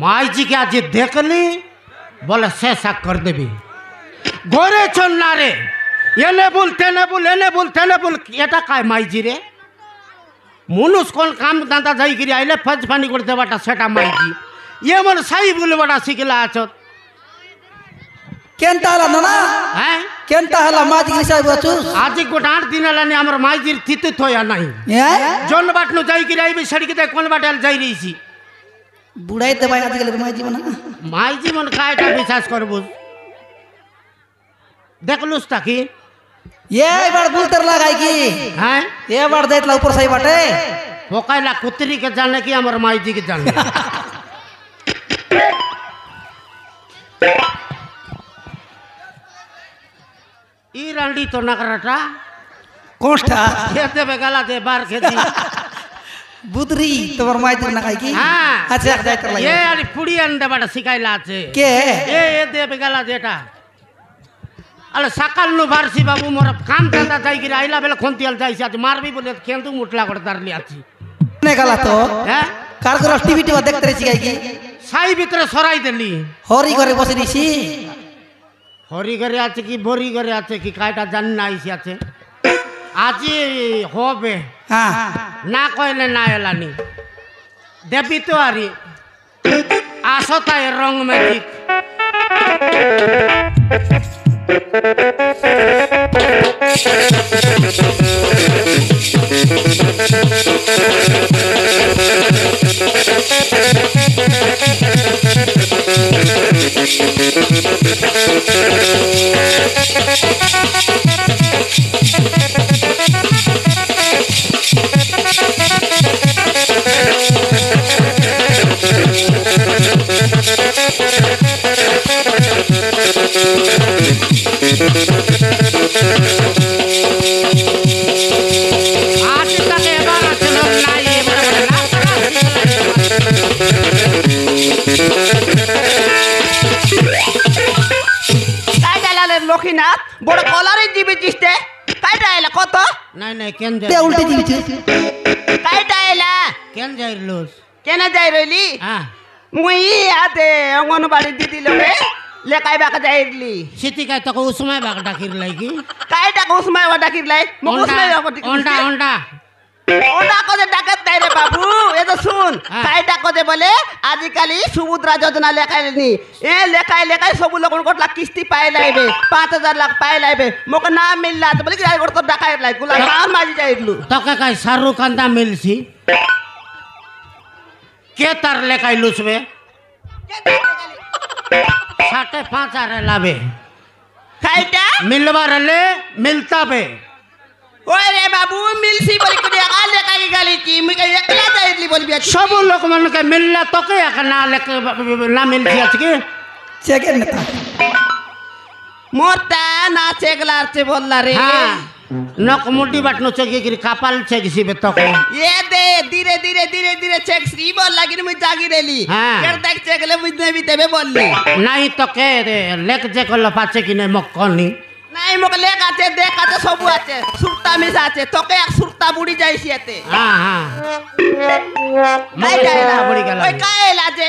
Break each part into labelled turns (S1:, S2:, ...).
S1: माई जी के आज देखली बोले शेषा कर देवी घरे चल ना रे एने बोल तेने बोल एने बोल तेने बोल এটা काय माई जी रे मुनुष कौन काम दादा जाई गिरी आइले फज पानी करते बाटा सेटा माई जी ये मन सही बोले बाटा सिखला आछत
S2: केनता हला ना
S1: हैं
S2: केनता हला माजी गिरी साहेब बचू
S1: आज गोट 8 दिन लाने हमर माई जी थित थोया नहीं जोन बाटनो जाई गिरी आइबे सड़ी के कोन बाटाल जाई रही छी
S2: बुढ़ाई दबाई आजकल
S1: माई जी मन कायटा विश्वास करबो देखलुस ताकि
S2: ये बार बुलतर लगाई की
S1: हैं
S2: ये बार देतला ऊपर सही बाटे
S1: पोकाइला कुतरी के जाने की हमर माई जी के जाने ई रंडी तो नकरटा
S2: कोष्ठा
S1: खेते पे गला दे बार खेती
S2: बुदरी तोर माई जी लगाई की
S1: हां
S2: अच्छा जाइत लगा
S1: ये अरे पुड़ी अंडे बड़ा सिखाइला छे
S2: के
S1: ए दे पे गला देटा अरे सकाल नु बारसी बाबू मोर काम धंधा जाई गिर आइला बेला खोंतियल जाई छ मारबी बोले केंतु मुटला कर दर लिया छी
S2: ने गला तो
S1: हैं
S2: कार कर टीवी टीवी देखते रही गाई की
S1: साई भीतर सराई देली
S2: हरी करे बसि दिसी
S1: हरी करे আছে কি বরি করে আছে কি কাইটা জানি না আইছি আছে আজি হবে
S2: हां
S1: না কইলে না এলানি দেবি তো আরি আসো তাই রং ম্যাজিক
S3: লক্ষীনাথ বড় কলারে দিবি চিস্তে কাইটা এলা কত
S1: নাই নাই কেন যাই
S2: ते उल्टी दिबी
S3: কাইটা এলা
S1: কেন যাই লস
S3: কেন যাই রইলি
S1: হ্যাঁ
S3: মুই আতে অঙ্গনবাড়ি দিদি লোকে লেকাই বাকা যাইলি
S1: সিটি কাই তো উসময় বাগ ডাকির লাগি
S3: কাইটা কোসমাই ওটা কিরলাই মুকুসমাই
S1: ওন্ডা ওন্ডা
S3: ওটা কদে ডাকাত তাই রে বাবু এ তো শুন কাইটা কদে বলে আজিকালি সুভদ্রা যোজনা লেখাইনি এ লেখাই লেখাই সবু লোক কোটলা কিস্তি পাই লাইবে 5000 লাখ পাই লাইবে মোক না মিললা তো বলি যাই করতে ডাকাই লাই গুলা কাম মাজি যাইলু
S1: তোকে কাই শাহরুখ খানটা মিলছি কে তার লেখাই লুসবে 5.5 লাভে
S3: কাইটা
S1: मिलवा रले मिलता बे
S3: ओए रे बाबू मिलसी बोली के आले काई गाली की मुई के एकला जाइली बोली बिया
S1: सब लोग मन के मिलला तो के ना लेके ना मिलती अछि के
S2: चेक नेता
S3: मोरता ना चेगलार से बोलला रे
S1: हां नक मुडी बाटनो चेगी गिरी कपाल चेगसी बे तो
S3: ये दे धीरे धीरे धीरे धीरे चेक सी बोल लागिन मुई जागी रेली कर तक चेगले मुई देबी देबे बोलली
S1: नहीं तो के रे लेक जे कल पाचे कि नहीं मक्कनी
S3: नहीं मोक लेक आते देख आते सब आते सुरता मिस आते तोके एक सुरता बुड़ी जाईसी आते
S1: हां हां
S3: काय जायला
S1: बुड़ी गेला
S3: ओय कायला जे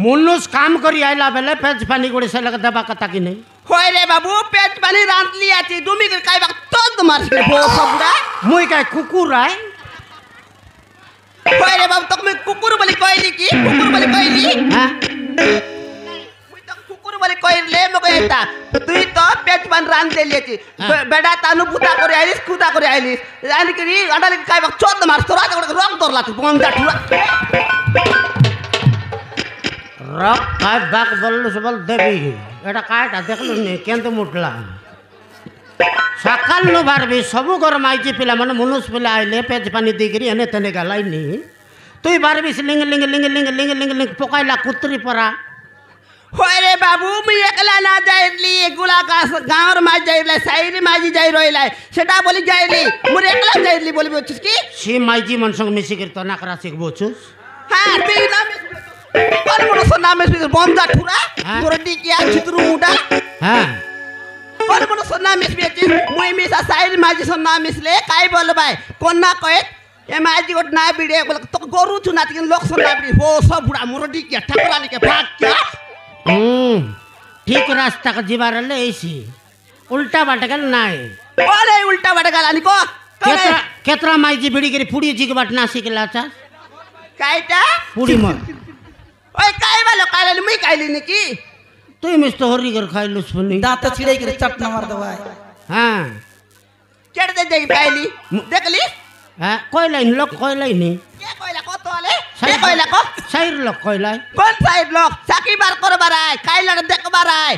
S1: मुनुस काम करी आइला बेले पेज पानी गोड़ी से लग दबा कता कि नहीं
S3: होय रे बाबू पेट पानी रांत लिया छी दुमी के काय बाक तोद मार से भो सबड़ा
S1: मुई काय कुकुर आय
S3: होय रे बाबू तक मैं कुकुर बोली कहली की कुकुर बोली कहली
S1: हां
S3: मुई तो कुकुर बोली कहले मको एता तुई तो पेट पानी रांत देली छी बेडा तानु बुता करे आइलिस खुदा करे आइलिस जानि की अडाली काय बाक तोद मार तोरा रंग तोरला तू बंदा ठुरा
S1: रक काय बाक बोललु सबल देबी एटा कायटा देखलु ने केंत मुटला सकाल नु बारबी सब घर माइजी पिला मन मनुष्य पिला आइले पेज पानी दिगरी एने तने गलाइनी तुई बारबी लिंग लिंग लिंग लिंग लिंग लिंग लिंग पकाइला कुतरी परा
S3: होय रे बाबू मुई एकला ना जाइली गुला गांवर मा जाइले साइरी माजी जाई रोइला सेटा बोली जाइली मुरे एकला जाइली बोली बचुस की
S1: सी माइजी मन संग मिसी कर तो नाकरा सिखबोचुस
S3: हां बे नाम पर मोर सो नाम में बंदा ठुरा मोरडी किया चित्रु मुडा
S1: हां
S3: पर मोर सो नाम में मुई मिसा साइरी माजी सो नाम मिसले काय बोल भाई कोन ना कहे ए माजी गोट ना बिड़े बोले तो गोरू छु नाच के लोक सुन ना बिड़ी हो सब बुढ़ा मोरडी के ठकराली के भाग क्या
S1: ठीक रास्ता का जीवार ले ऐसी उल्टा बाटगल नाय
S3: बोले उल्टा बाटगल अनि को
S1: केतरा माइजी बिड़ी के पुड़ी जी के बाट नासी के लाचा
S3: काइटा
S1: पुड़ी मत
S3: ओए काई वालो काले मुई काइली नि की
S1: तू मिस तो हरी कर खाई लुस फनी
S2: दांत छिड़ाई के चटना मार दवा
S3: हां केड़ दे जाई काइली देख ली
S1: हां कोई लाइन लोग कोई लाइन नहीं
S3: के कोइला को तोले के कोइला को
S1: साइड लोग कोई लाई
S3: कौन साइड लोग साकी बार कर बाराय काइला देख बाराय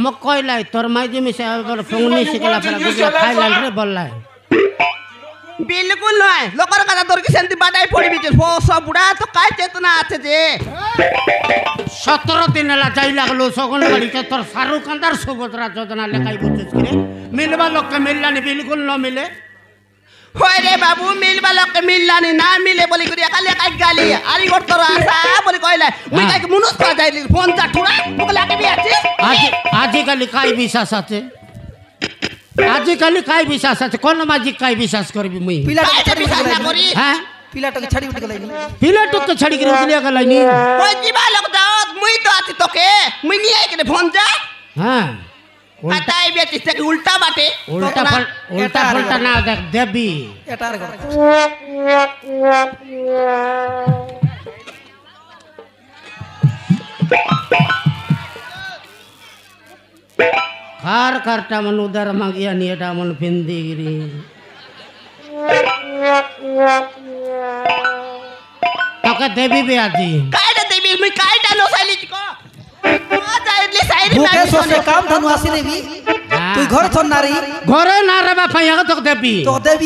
S1: मक कोई लाई तोर माइजी में से बोल फोंगनी सिकला पर गुजिया खाई लाइन रे बोल लाई
S3: बिल्कुल नय लोकर कथा तोर की शांति बाटाई पड़ी बिच हो सब बुढ़ा तो काय चेतना আছে যে
S1: 17 दिन ला जाई लागलो सगन गाड़ी के तोर शाहरुख अंदर सुभद्रा योजना लेकाई बुझिस करे मिलवा लोग के मिलला नहीं बिल्कुल न मिले
S3: होय रे बाबू मिलवा लोग के मिलला नहीं ना मिले बोली करिया काले काई गाली आरी गोट तोर आशा बोली कहला मुई काई मुनुस का जाई फोन जा ठुरा मोकला के भी आछी
S1: आज काली काई विश्वास আছে आजिकाली काय विश्वास আছে कोन माजी काय विश्वास करबी मुई
S3: पिलाटो विश्वास ना करी
S2: हां पिलाटो के छड़ी उठ गलाई
S1: पिलाटो के छड़ी के उठलिया गलाई नी
S3: कोई जीवा लोग जाओ मुई तो आती तोके मुई नी आई के फोन जा
S1: हां
S3: बताई बेच से उल्टा बाटे
S1: उल्टा फलटा ना देख देबी
S2: एटार कर
S1: खार करता मन उधर मागिया नियटा मन फिंदी गिरी तो के देवी भी आजी
S3: कायदा देवी मी कायदा नो साइली को जाइली साइली
S2: भूखे सोसे काम धनु आसी रे भी तू घर छोड़ ना रही
S1: घरे ना रे बापा यहां तो देवी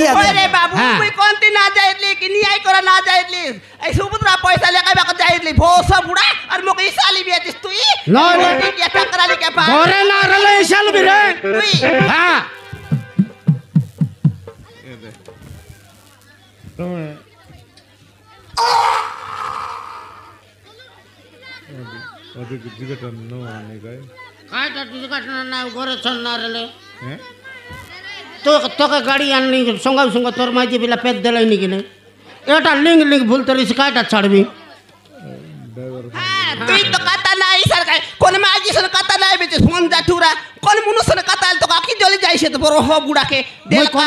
S3: आ ओरे बाबू मी कोनती ना जाइली कि नियाई करा ना जाइली ए सुभद्रा पैसा लेके बाक जाइली भोस बुढ़ा और मोके साली भी आतिस तुई
S1: नो
S3: के टकराली के पास
S1: घरे ना रले साल भी रे
S3: तुई
S1: हां
S4: अभी जिगट न आने का
S1: काय ता जिगट ना घरे छन ना रले हैं तो के गाड़ी आननी संगा संगा तोर माजी बिला पेद देलाई नी किने एटा लिंग लिंग भूल तरी से काटा छाड़बी
S3: हां तुई तो कता नाही सरकार कोन माजी सन कता नाही बेच फोन जा ठुरा कोन मुनु सन कता तो आखी जली जाई से तो बरो हो बुढ़ा के देल का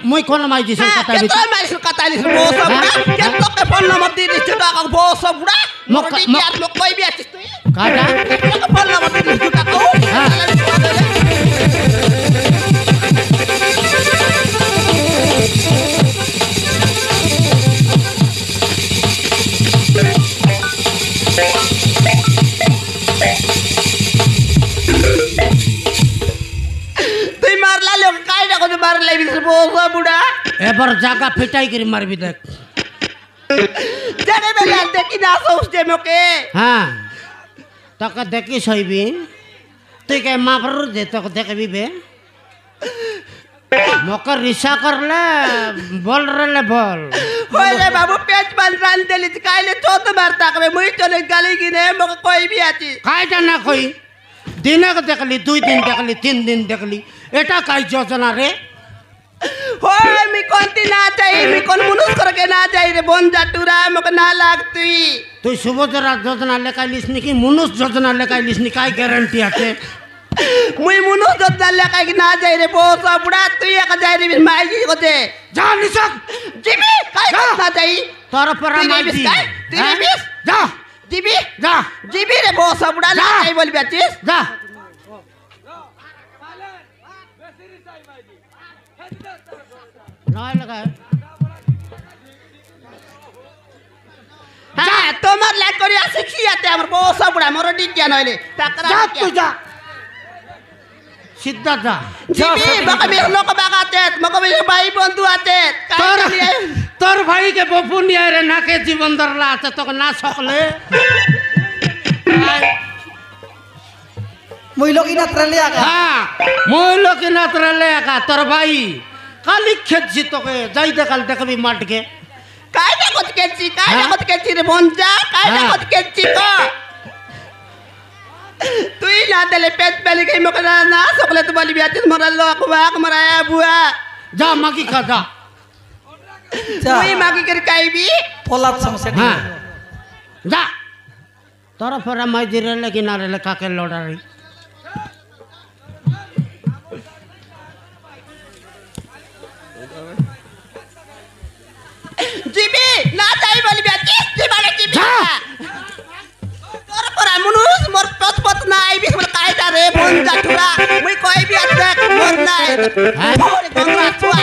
S1: मोय कोन माजी सन कता
S3: के तो माजी सन कता ली भोस बुढ़ा के तो के फोन नंबर दी दी छटा का भोस बुढ़ा मोटी की आत लोग कोई भी आतिस तुई
S1: काटा
S3: के फोन नंबर दी दी छटा को तुई मारला लोग काय ना को मार ले भी भोस बुढ़ा
S1: एबर जागा पिटाई करी मारबी देख
S3: जाने में यार देखी ना सोचते मोके
S1: हां तो के देखी सहीबी तू के माफर दे तो देखबी बे मोकर रिसा करले बोल रले बोल
S3: होय बाबू पेट बन रान देली कायले चोत मारता के मुई चले गाली गिने मोके कोई भी आती
S1: काय जाना कोई दिन के देखली 2 दिन देखली 3 दिन देखली एटा काय योजना रे
S3: होय मी कोनती ना जाई मी कोन मुनुस करके ना जाई रे बोन जाटुरा मोके ना लागती
S1: तू सुभद्रा योजना लेकाय लिसनी की मुनुस योजना लेकाय लिसनी काय गारंटी आते
S3: मुई मुनुस योजना लेकाय ना जाई रे बोस बुढ़ा तू एक जाई रे माईजी को दे
S1: जा निसक
S3: जीबी काय ना जाई
S1: तोर पर माईजी
S3: तीन बीस
S1: जा
S3: जीबी
S1: जा
S3: जीबी रे बोस बुढ़ा ना जाई बोल बेचिस
S1: जा नहीं लगा
S3: हां तोमार लाग करिया शिखी आते हमर बोस बुढ़ा मोर डिग्या नइले टकरा
S1: जा तू जा सीधा जा
S3: जीबी बका में लोग बागाते मको में भाई बंधु आते
S1: तोर भाई के बपू नहीं रे ना के जीवन दरला आते तो ना सकले
S2: मुई लोग इना तरले आगा
S1: हां मोय लोग इना तरले आगा तोर भाई काली खेत जी तो के जाई दे काल देखबी माट के
S3: काय ना कत केची रे बोंजा काय ना कत केची को तुई ना देले पेट पेली के मको ना सकले तो बोली बियाती मरल लो अखवा मराया बुआ
S1: जा मगी का जा
S2: যা
S3: তুই মাগি করে খাইবি
S2: পলাত সংসার
S1: হ্যাঁ যা তোর ফেরা মাইজি রেলে কি না রেলে কাকে লড়ারি
S3: জিবি না যাই বলবি কিস্তি মানে জিবি
S1: যা।
S3: তোর পরা মনুষ মোর পথ না আইবি মোর কাইটা রে বন জাঠুরা মুই কইবি আর দেখ মন নাই
S1: হ্যাঁ?
S3: ওরে গঙ্গা ছুয়া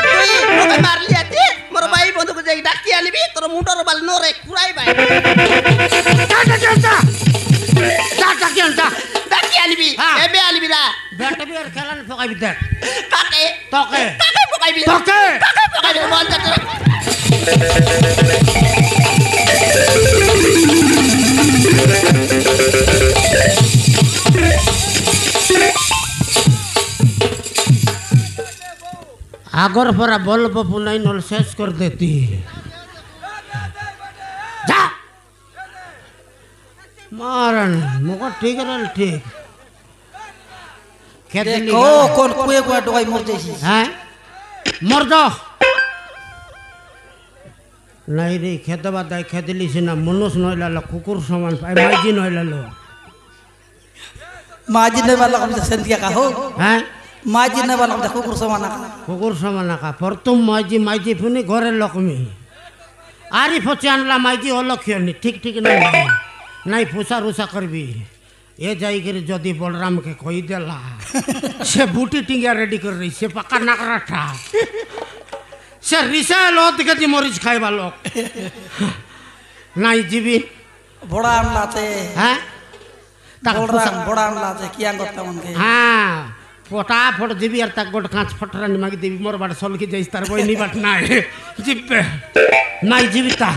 S3: তুই মোকে মারলি আতি মোর ভাই বন্ধুকে যাই ডাকি আনিবি তোর মুন্ডর বাল নরে কুড়াই ভাই
S1: যা যা যা যা যা যা কেন যা
S3: ডাকি আনিবি
S1: হ্যাঁ।
S3: এবে আনিবি না
S1: ব্যাট বিয়ার খেলান ফকাইবি দেখ
S3: কাকে
S1: তোকে
S3: কাকে পকাইবি
S1: তোকে
S3: কাকে পকাইবি বল জাঠুরা
S1: আগর পরা বলবো পুনাই নল শেষ করে দেতি যা মারন মুখ ঠিক রল ঠিক খেতে
S2: দেখো কোন কুয়ে কুয়ে ডোকাই মর যাইছি
S1: হ্যাঁ মর যাও নাই রে খেতে বাদাই খেতে লিছি না মনুষ নইলালো কুকুর সমান পাই মাইজি নইলালো
S2: মাজি নে বালা কম সেন্তিয়া কাহো
S1: হ্যাঁ
S2: মাজি নে বালা কম কুকুর সমানা
S1: কুকুর সমান আকা প্রথম মাইজি মাইজি ফুনি ঘরের লক্ষ্মী আরি ফচে আনলা মাইজি অলক্ষণী ঠিক ঠিক নাই নাই ফুসা রুসা করবি এ যাইগিরি যদি বলরামকে কই দেলা সে বুটি টিঙ্গা রেডি করে রই সে পাকা নাকরাঠা সে রিসা লোক দিকে দি মরিচ খাইবা লোক নাই জিবি
S2: বড়া আনলাতে
S1: হ্যাঁ তাকে
S2: বড়রাম বড়া আনলাতে কি আঙ্গত মনকে
S1: হ্যাঁ ফটাফট দিবি আর তাক গোট কাঁচ ফটরানি মাগি দিবি মোর বাট সলকি যাইস তার বই নিবাট নাই জিববে নাই জিবি তা